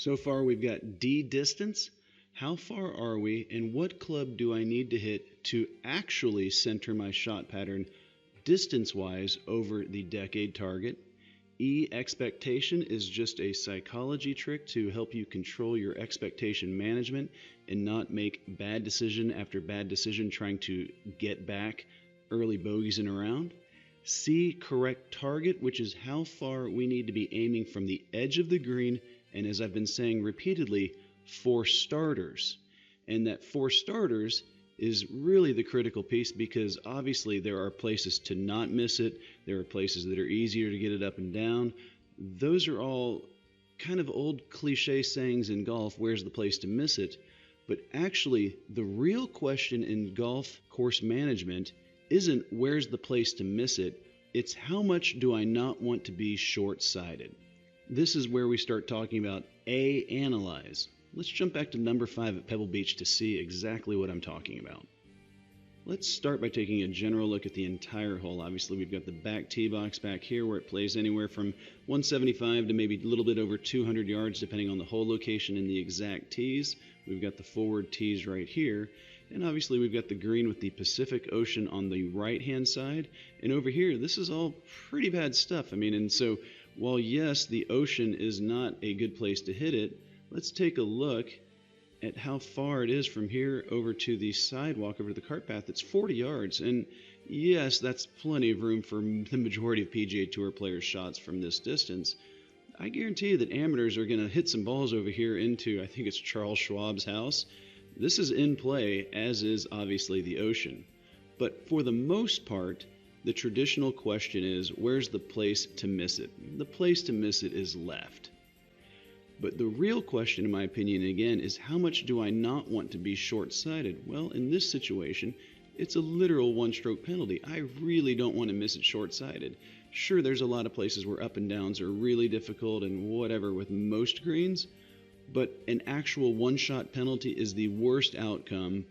So far, we've got D distance. How far are we, and what club do I need to hit to actually center my shot pattern distance-wise over the decade target? E, expectation, is just a psychology trick to help you control your expectation management and not make bad decision after bad decision trying to get back early bogeys in a round. C, correct target, which is how far we need to be aiming from the edge of the green, and as I've been saying repeatedly, for starters. And that for starters is really the critical piece, because obviously there are places to not miss it. There are places that are easier to get it up and down. Those are all kind of old cliche sayings in golf, where's the place to miss it? But actually, the real question in golf course management isn't where's the place to miss it, it's how much do I not want to be short-sighted. This is where we start talking about A, analyze. Let's jump back to number 5 at Pebble Beach to see exactly what I'm talking about. Let's start by taking a general look at the entire hole. Obviously, we've got the back tee box back here where it plays anywhere from 175 to maybe a little bit over 200 yards depending on the hole location and the exact tees. We've got the forward tees right here. And obviously we've got the green with the Pacific Ocean on the right-hand side. And over here, this is all pretty bad stuff. And so while yes, the ocean is not a good place to hit it, let's take a look at how far it is from here over to the sidewalk, over to the cart path. It's 40 yards. And yes, that's plenty of room for the majority of PGA Tour players' shots from this distance. I guarantee you that amateurs are going to hit some balls over here into, I think it's Charles Schwab's house. This is in play, as is obviously the ocean. But for the most part, the traditional question is, where's the place to miss it? The place to miss it is left. But the real question, in my opinion, again, is how much do I not want to be short-sighted? Well, in this situation, it's a literal one-stroke penalty. I really don't want to miss it short-sighted. Sure, there's a lot of places where up and downs are really difficult and whatever with most greens, but an actual one-shot penalty is the worst outcome,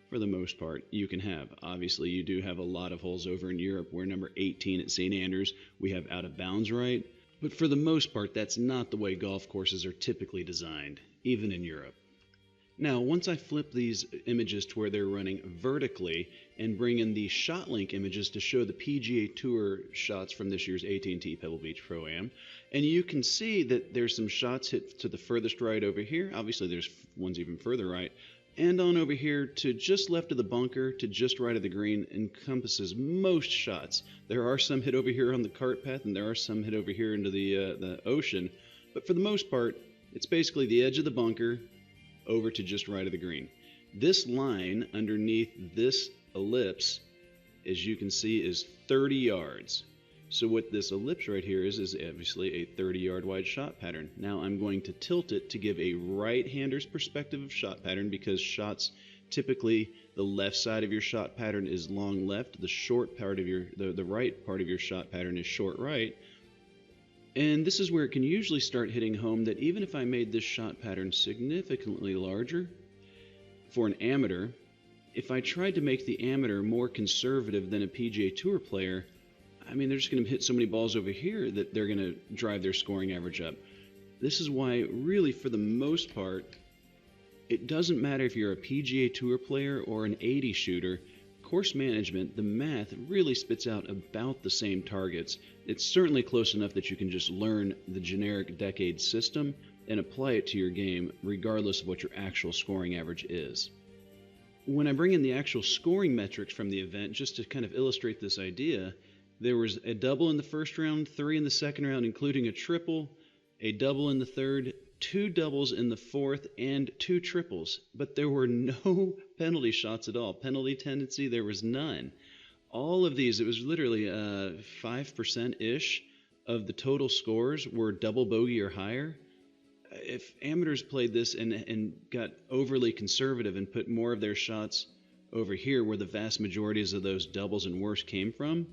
for the most part, you can have. Obviously, you do have a lot of holes over in Europe where number 18 at St. Andrews, we have out of bounds right. But for the most part, that's not the way golf courses are typically designed, even in Europe. Now, once I flip these images to where they're running vertically and bring in the ShotLink images to show the PGA Tour shots from this year's AT&T Pebble Beach Pro-Am, and you can see that there's some shots hit to the furthest right over here. Obviously, there's ones even further right. And on over here to just left of the bunker to just right of the green encompasses most shots. There are some hit over here on the cart path, and there are some hit over here into the ocean. But for the most part, it's basically the edge of the bunker over to just right of the green. This line underneath this ellipse, as you can see, is 30 yards. So what this ellipse right here is obviously a 30-yard wide shot pattern. Now I'm going to tilt it to give a right-hander's perspective of shot pattern, because shots typically the left side of your shot pattern is long left, the short part of the right part of your shot pattern is short right. And this is where it can usually start hitting home that even if I made this shot pattern significantly larger for an amateur, if I tried to make the amateur more conservative than a PGA Tour player, they're just going to hit so many balls over here that they're going to drive their scoring average up. This is why, really, for the most part, it doesn't matter if you're a PGA Tour player or an 80 shooter. Course management, the math, really spits out about the same targets. It's certainly close enough that you can just learn the generic decade system and apply it to your game, regardless of what your actual scoring average is. When I bring in the actual scoring metrics from the event, just to kind of illustrate this idea, there was a double in the first round, 3 in the second round, including a triple, a double in the third, 2 doubles in the fourth, and 2 triples. But there were no penalty shots at all. Penalty tendency, there was none. All of these, it was literally 5%-ish of the total scores were double bogey or higher. If amateurs played this and got overly conservative and put more of their shots over here where the vast majorities of those doubles and worse came from,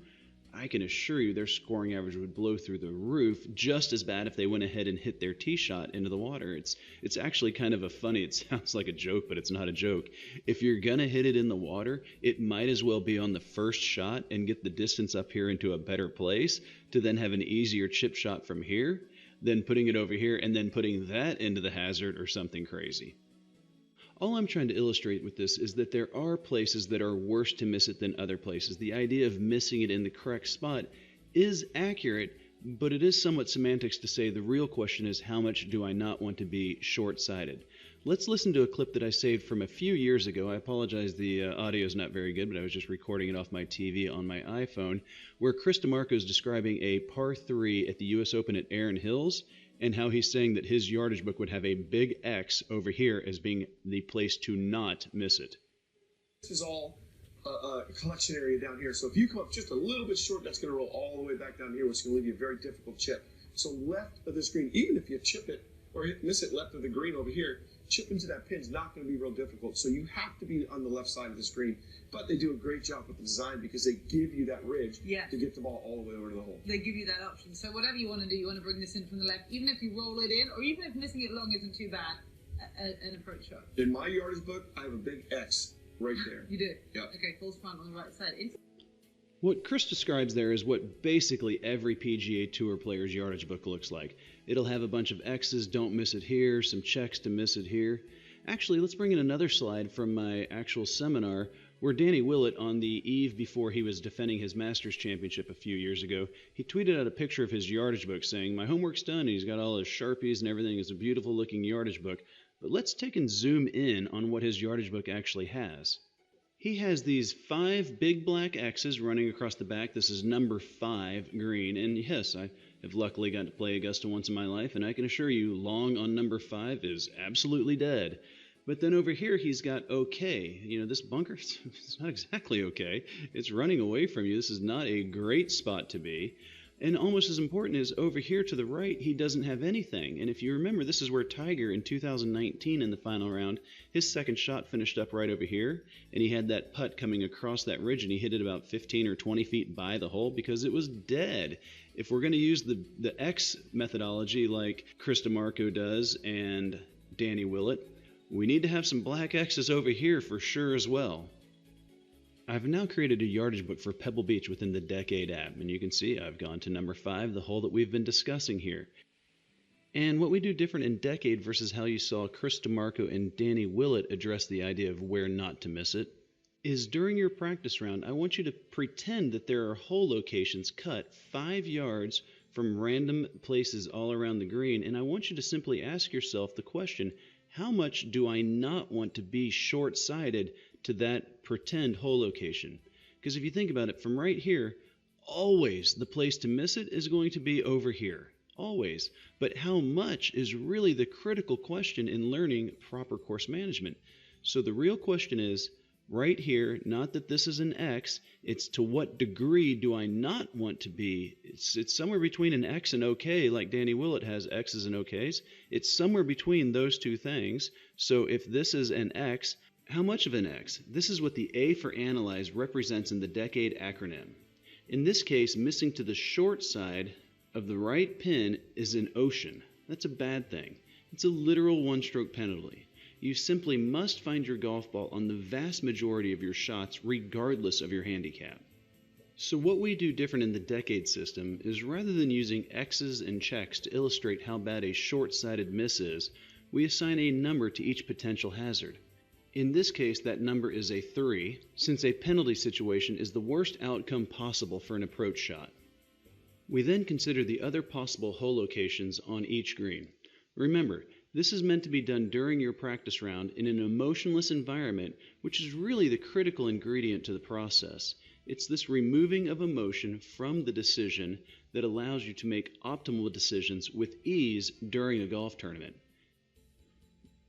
I can assure you their scoring average would blow through the roof, just as bad if they went ahead and hit their tee shot into the water. It's actually kind of a funny, it sounds like a joke, but it's not a joke. If you're going to hit it in the water, it might as well be on the first shot and get the distance up here into a better place to then have an easier chip shot from here. then putting it over here, and then putting that into the hazard or something crazy. All I'm trying to illustrate with this is that there are places that are worse to miss it than other places. The idea of missing it in the correct spot is accurate, but it is somewhat semantics to say the real question is how much do I not want to be short-sighted. Let's listen to a clip that I saved from a few years ago. I apologize, the audio is not very good, but I was just recording it off my TV on my iPhone, where Chris DeMarco is describing a par 3 at the U.S. Open at Erin Hills, and how he's saying that his yardage book would have a big X over here as being the place to not miss it. This is all a collection area down here, so if you come up just a little bit short, that's going to roll all the way back down here, which is going to leave you a very difficult chip. So left of this green, even if you chip it or miss it left of the green over here, chip into that pin is not going to be real difficult. So you have to be on the left side of the screen. But they do a great job with the design because they give you that ridge to get the ball all the way over to the hole. They give you that option. So whatever you want to do, you want to bring this in from the left, even if you roll it in, or even if missing it long isn't too bad, an approach shot. In my yardage book, I have a big X right there. You do? Yeah. Okay, false front on the right side. What Chris describes there is what basically every PGA Tour player's yardage book looks like. It'll have a bunch of X's, don't miss it here, some checks to miss it here. Actually, let's bring in another slide from my actual seminar where Danny Willett, on the eve before he was defending his Masters Championship a few years ago, he tweeted out a picture of his yardage book saying, "My homework's done," and he's got all his Sharpies and everything. It's a beautiful looking yardage book. But let's take and zoom in on what his yardage book actually has. He has these 5 big black X's running across the back. This is number 5 green. And yes, I have luckily got to play Augusta once in my life, and I can assure you long on number 5 is absolutely dead. But then over here he's got okay. You know, this bunker, it's not exactly okay. It's running away from you. This is not a great spot to be. And almost as important is over here to the right, he doesn't have anything. And if you remember, this is where Tiger in 2019 in the final round, his second shot finished up right over here. And he had that putt coming across that ridge, and he hit it about 15 or 20 feet by the hole because it was dead. If we're going to use the X methodology like Chris DeMarco does and Danny Willett, we need to have some black X's over here for sure as well. I've now created a yardage book for Pebble Beach within the Decade app, and you can see I've gone to number 5, the hole that we've been discussing here. And what we do different in Decade versus how you saw Chris DeMarco and Danny Willett address the idea of where not to miss it, is during your practice round, I want you to pretend that there are hole locations cut 5 yards from random places all around the green, and I want you to simply ask yourself the question, how much do I not want to be short-sighted to that pretend hole location? Because if you think about it, from right here, always the place to miss it is going to be over here. Always. But how much is really the critical question in learning proper course management. So the real question is, right here, not that this is an X, it's to what degree do I not want to be. It's somewhere between an X and OK, like Danny Willett has X's and OKs. It's somewhere between those two things. So if this is an X, how much of an X? This is what the A for Analyz represents in the Decade acronym. In this case, missing to the short side of the right pin is an ocean. That's a bad thing. It's a literal one-stroke penalty. You simply must find your golf ball on the vast majority of your shots regardless of your handicap. So what we do different in the Decade system is rather than using X's and checks to illustrate how bad a short-sighted miss is, we assign a number to each potential hazard. In this case, that number is a 3, since a penalty situation is the worst outcome possible for an approach shot. We then consider the other possible hole locations on each green. Remember, this is meant to be done during your practice round in an emotionless environment, which is really the critical ingredient to the process. It's this removing of emotion from the decision that allows you to make optimal decisions with ease during a golf tournament.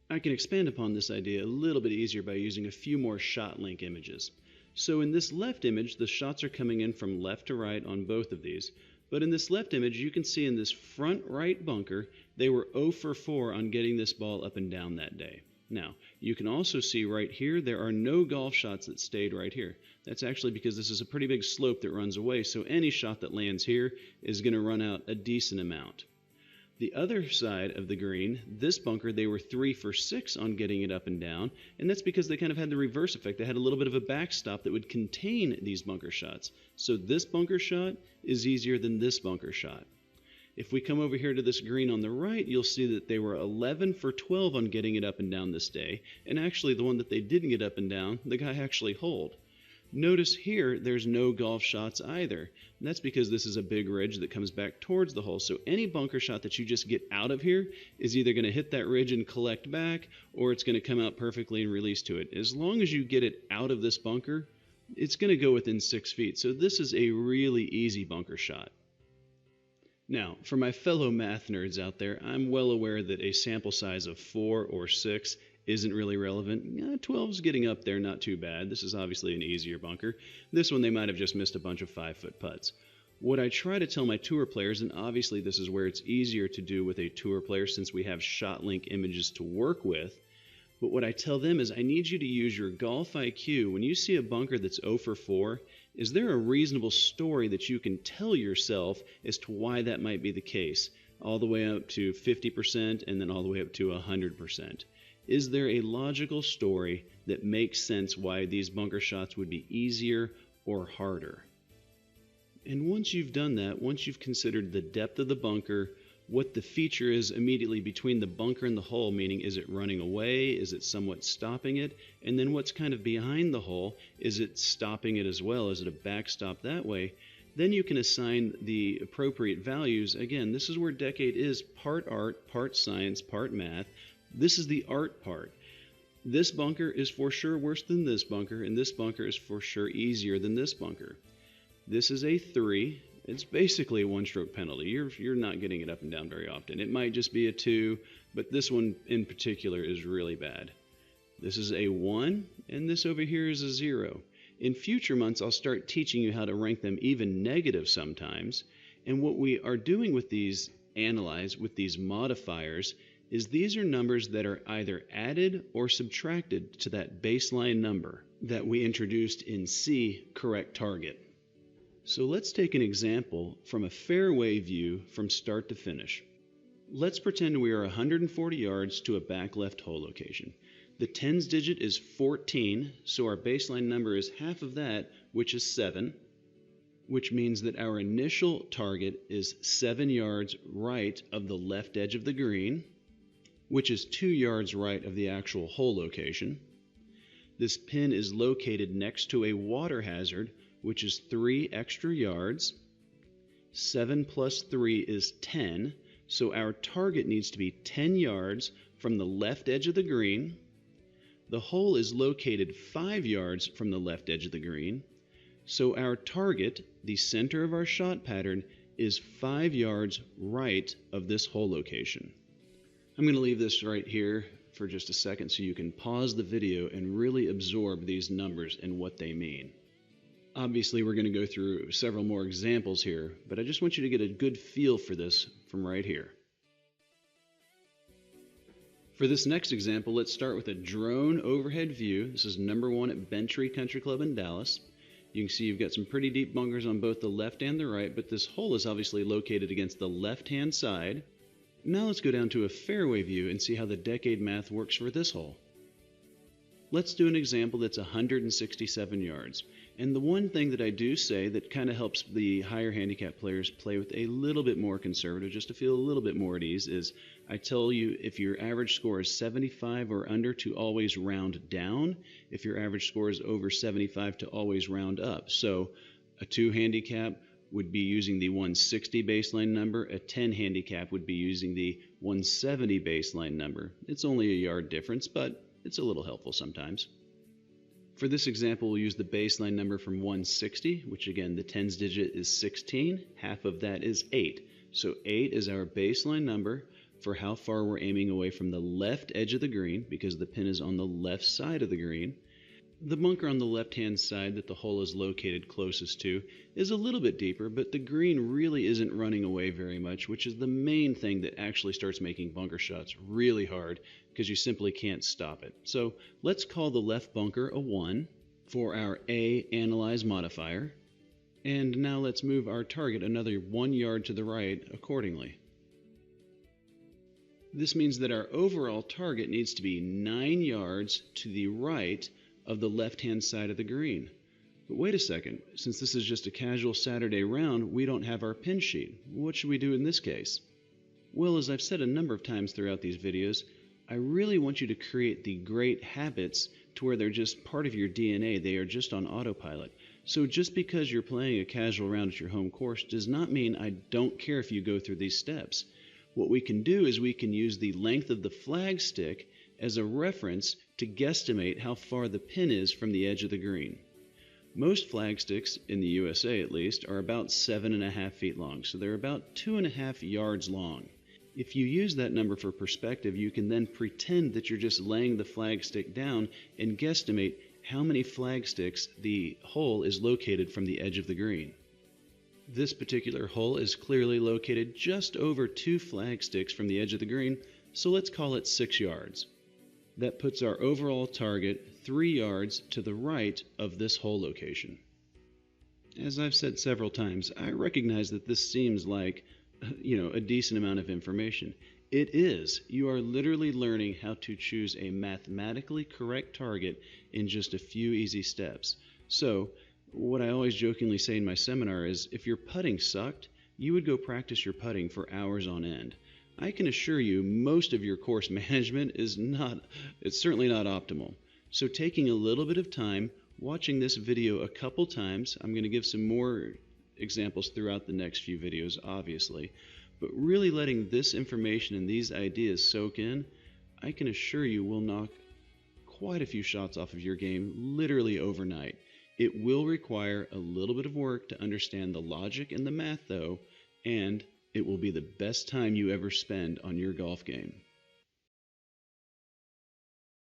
I can expand upon this idea a little bit easier by using a few more shot link images. So in this left image, the shots are coming in from left to right on both of these. But in this left image, you can see in this front right bunker, they were 0 for 4 on getting this ball up and down that day. Now, you can also see right here, there are no golf shots that stayed right here. That's actually because this is a pretty big slope that runs away, so any shot that lands here is going to run out a decent amount. The other side of the green, this bunker, they were 3 for 6 on getting it up and down, and that's because they kind of had the reverse effect. They had a little bit of a backstop that would contain these bunker shots. So this bunker shot is easier than this bunker shot. If we come over here to this green on the right, you'll see that they were 11 for 12 on getting it up and down this day. And actually, the one that they didn't get up and down, the guy actually holed. Notice here, there's no golf shots either. And that's because this is a big ridge that comes back towards the hole. So any bunker shot that you just get out of here is either going to hit that ridge and collect back, or it's going to come out perfectly and release to it. As long as you get it out of this bunker, it's going to go within 6 feet. So this is a really easy bunker shot. Now, for my fellow math nerds out there, I'm well aware that a sample size of 4 or 6 isn't really relevant. 12 is getting up there, not too bad. This is obviously an easier bunker. This one, they might have just missed a bunch of 5-foot putts. What I try to tell my tour players, and obviously this is where it's easier to do with a tour player since we have ShotLink images to work with, but what I tell them is I need you to use your golf IQ. When you see a bunker that's 0 for 4, is there a reasonable story that you can tell yourself as to why that might be the case, all the way up to 50% and then all the way up to 100%? Is there a logical story that makes sense why these bunker shots would be easier or harder? And once you've done that, once you've considered the depth of the bunker, what the feature is immediately between the bunker and the hole, meaning is it running away, is it somewhat stopping it, and then what's kind of behind the hole, is it stopping it as well, is it a backstop that way, then you can assign the appropriate values. Again, this is where Decade is part art, part science, part math. This is the art part. This bunker is for sure worse than this bunker, and this bunker is for sure easier than this bunker. This is a 3. It's basically a one-stroke penalty. You're not getting it up and down very often. It might just be a 2, but this one in particular is really bad. This is a 1, and this over here is a 0. In future months, I'll start teaching you how to rank them even negative sometimes. And what we are doing with these Analyz, with these modifiers, is these are numbers that are either added or subtracted to that baseline number that we introduced in C, correct target. So let's take an example from a fairway view from start to finish. Let's pretend we are 140 yards to a back left hole location. The tens digit is 14, so our baseline number is half of that, which is 7, which means that our initial target is 7 yards right of the left edge of the green, which is 2 yards right of the actual hole location. This pin is located next to a water hazard, which is 3 extra yards. 7 plus 3 is 10, so our target needs to be 10 yards from the left edge of the green. The hole is located 5 yards from the left edge of the green, so our target, the center of our shot pattern, is 5 yards right of this hole location. I'm going to leave this right here for just a second so you can pause the video and really absorb these numbers and what they mean. Obviously, we're going to go through several more examples here, but I just want you to get a good feel for this from right here. For this next example, let's start with a drone overhead view. This is number 1 at Bentry Country Club in Dallas. You can see you've got some pretty deep bunkers on both the left and the right, but this hole is obviously located against the left-hand side. Now let's go down to a fairway view and see how the Decade math works for this hole. Let's do an example that's 167 yards. And the one thing that I do say that kind of helps the higher handicap players play with a little bit more conservative, just to feel a little bit more at ease, is I tell you if your average score is 75 or under to always round down. If your average score is over 75 to always round up. So a 2 handicap would be using the 160 baseline number. A 10 handicap would be using the 170 baseline number. It's only a yard difference, but it's a little helpful sometimes. For this example, we'll use the baseline number from 160, which again, the tens digit is 16. Half of that is 8. So 8 is our baseline number for how far we're aiming away from the left edge of the green, because the pin is on the left side of the green. The bunker on the left-hand side that the hole is located closest to is a little bit deeper, but the green really isn't running away very much, which is the main thing that actually starts making bunker shots really hard, because you simply can't stop it. So let's call the left bunker a 1 for our A Analyz modifier. And now let's move our target another 1 yard to the right accordingly. This means that our overall target needs to be 9 yards to the right of the left-hand side of the green. But wait a second, since this is just a casual Saturday round, we don't have our pin sheet. What should we do in this case? Well, as I've said a number of times throughout these videos, I really want you to create the great habits to where they're just part of your DNA. They are just on autopilot. So just because you're playing a casual round at your home course does not mean I don't care if you go through these steps. What we can do is we can use the length of the flag stick as a reference to guesstimate how far the pin is from the edge of the green. Most flag sticks, in the USA at least, are about 7.5 feet long, so they're about 2.5 yards long. If you use that number for perspective, you can then pretend that you're just laying the flag stick down and guesstimate how many flag sticks the hole is located from the edge of the green. This particular hole is clearly located just over 2 flag sticks from the edge of the green, so let's call it 6 yards. That puts our overall target 3 yards to the right of this hole location. As I've said several times, I recognize that this seems like, a decent amount of information. It is. You are literally learning how to choose a mathematically correct target in just a few easy steps. So, what I always jokingly say in my seminar is, if your putting sucked, you would go practice your putting for hours on end. I can assure you most of your course management it's certainly not optimal. So taking a little bit of time, watching this video a couple times, I'm going to give some more examples throughout the next few videos, obviously, but really letting this information and these ideas soak in, I can assure you will knock quite a few shots off of your game literally overnight. It will require a little bit of work to understand the logic and the math though, and it will be the best time you ever spend on your golf game.